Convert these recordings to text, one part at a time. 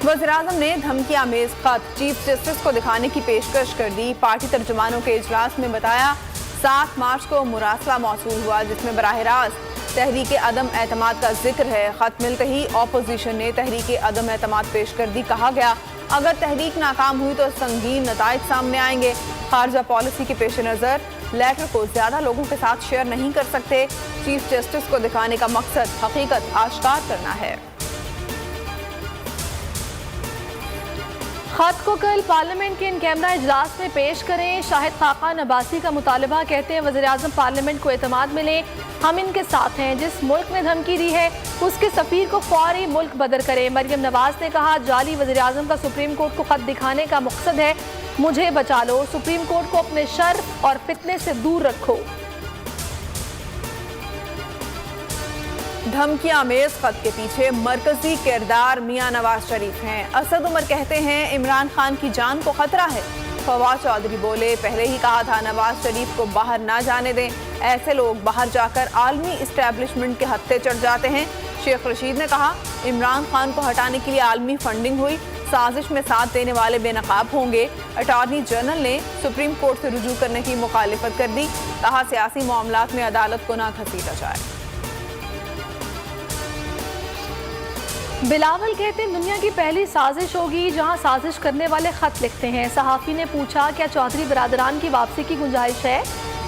वज़ीर-ए-आज़म ने धमकी आमेज खत चीफ जस्टिस को दिखाने की पेशकश कर दी। पार्टी तर्जुमानों के इजलास में बताया 7 मार्च को मुरासला मौसूल हुआ जिसमें बराह रास्त तहरीके अदम एतमाद का जिक्र है। खत मिलते ही ऑपोजिशन ने तहरीके अदम एतमाद पेश कर दी। कहा गया अगर तहरीक नाकाम हुई तो संगीन नताइज सामने आएंगे। खारजा पॉलिसी के पेश नज़र लेटर को ज्यादा लोगों के साथ शेयर नहीं कर सकते। चीफ जस्टिस को दिखाने का मकसद हकीकत आश्कार करना है। खत को कल पार्लियामेंट के इन कैमरा इजलास में पेश करें। शाहिद खाकान अब्बासी का मुतालबा, कहते हैं वज़ीर-ए-आज़म पार्लियामेंट को एतमाद मिले, हम इनके साथ हैं। जिस मुल्क ने धमकी दी है उसके सफीर को फौरी मुल्क बदर करें। मरियम नवाज ने कहा जाली वज़ीर-ए-आज़म का सुप्रीम कोर्ट को खत दिखाने का मकसद है मुझे बचा लो, सुप्रीम कोर्ट को अपने शर और फितने से दूर रखो। धमकी आमेज खत के पीछे मरकजी किरदार मियां नवाज शरीफ हैं। असद उमर कहते हैं इमरान खान की जान को खतरा है। फवाद चौधरी बोले पहले ही कहा था नवाज शरीफ को बाहर ना जाने दें, ऐसे लोग बाहर जाकर आलमी इस्टेब्लिशमेंट के हत्थे चढ़ जाते हैं। शेख रशीद ने कहा इमरान खान को हटाने के लिए आलमी फंडिंग हुई, साजिश में साथ देने वाले बेनकाब होंगे। अटॉर्नी जनरल ने सुप्रीम कोर्ट से रुजू करने की मुखालिफत कर दी। कहा सियासी मामलात में अदालत को ना घसीटा जाए। बिलावल कहते हैं दुनिया की पहली साजिश होगी जहां साजिश करने वाले खत लिखते हैं। सहाफ़ी ने पूछा क्या चौधरी बरादरान की वापसी की गुंजाइश है।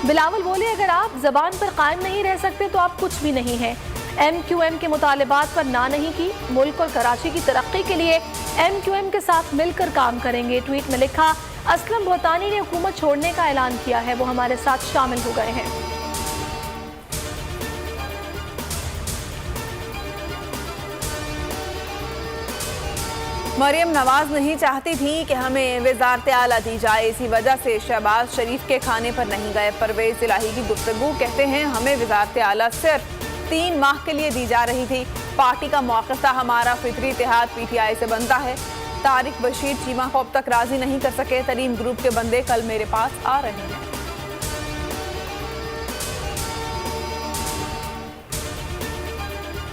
बिलावल बोले अगर आप जबान पर कायम नहीं रह सकते तो आप कुछ भी नहीं हैं। MQM के मुतालिबात पर ना नहीं की, मुल्क और कराची की तरक्की के लिए MQM के साथ मिलकर काम करेंगे। ट्वीट में लिखा असलम बोतानी ने हुकूमत छोड़ने का ऐलान किया है, वो हमारे साथ शामिल हो गए हैं। मरियम नवाज नहीं चाहती थी कि हमें वज़ारत आला दी जाए, इसी वजह से शहबाज शरीफ के खाने पर नहीं गए। परवेज इलाही की गुफ्तगू, कहते हैं हमें वज़ारत आला सिर्फ 3 माह के लिए दी जा रही थी। पार्टी का मौक़िफ़ था हमारा फितरी इत्तेहाद PTI से बनता है। तारिक बशीर चीमा को अब तक राजी नहीं कर सके। तरीन ग्रुप के बंदे कल मेरे पास आ रहे हैं।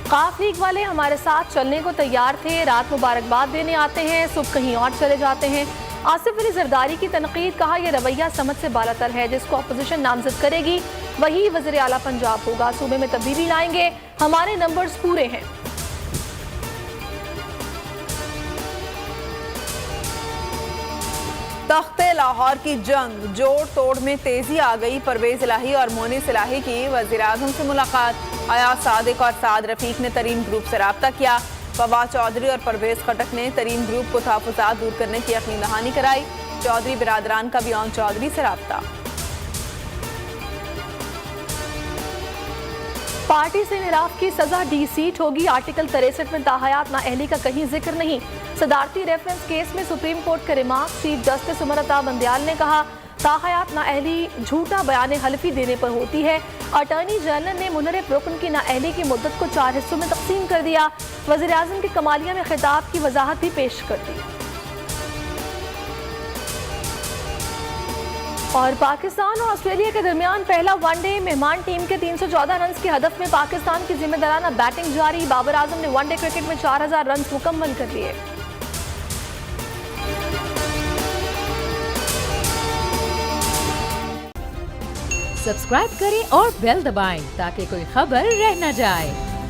काफ लीग वाले हमारे साथ चलने को तैयार थे, रात मुबारकबाद देने आते हैं, सुबह कहीं और चले जाते हैं। आसिफ अली जरदारी की तनकीद, कहा यह रवैया समझ से बालातर है। जिसको अपोजिशन नामजद करेगी वही वज़ीर आला पंजाब होगा। सूबे में तब्दीली लाएंगे, हमारे नंबर्स पूरे हैं। तख्ते लाहौर की जंग जोड़ तोड़ में तेजी आ गई। परवेज इलाही और मोनिस इलाही की वज़ीर-ए-आज़म से मुलाकात। अयाज सादिक और साद रफीक ने तरीन ग्रुप से रब्ता किया। फवाद चौधरी और परवेज खटक ने तरीन ग्रुप को तहफ़्फ़ुज़ात दूर करने की यकीन दहानी कराई। चौधरी बिरादरान का बियान चौधरी से रब्ता। पार्टी से इनहराफ की सजा D-सीट होगी। आर्टिकल 63 में ताहयात नाअहली का कहीं जिक्र नहीं। सदारती रेफरेंस केस में सुप्रीम कोर्ट का remark, chief justice Umar Ata Bandial ने कहा ताहयात नाअहली झूठा बयान हल्फी देने पर होती है। अटॉर्नी जनरल ने मुनरिफ रुकन की नाअहली की मुद्दत को 4 हिस्सों में तकसीम कर दिया। वज़ीर-ए-आज़म के कमालिया में खिताब की वजाहत भी पेश कर दी। और पाकिस्तान और ऑस्ट्रेलिया के दरमियान पहला वनडे, मेहमान टीम के 314 रन के हदफ में पाकिस्तान की जिम्मेदाराना बैटिंग जारी। बाबर आजम ने वनडे क्रिकेट में 4000 रन मुकम्मल कर लिए। सब्सक्राइब करें और बेल दबाएं ताकि कोई खबर रह न जाए।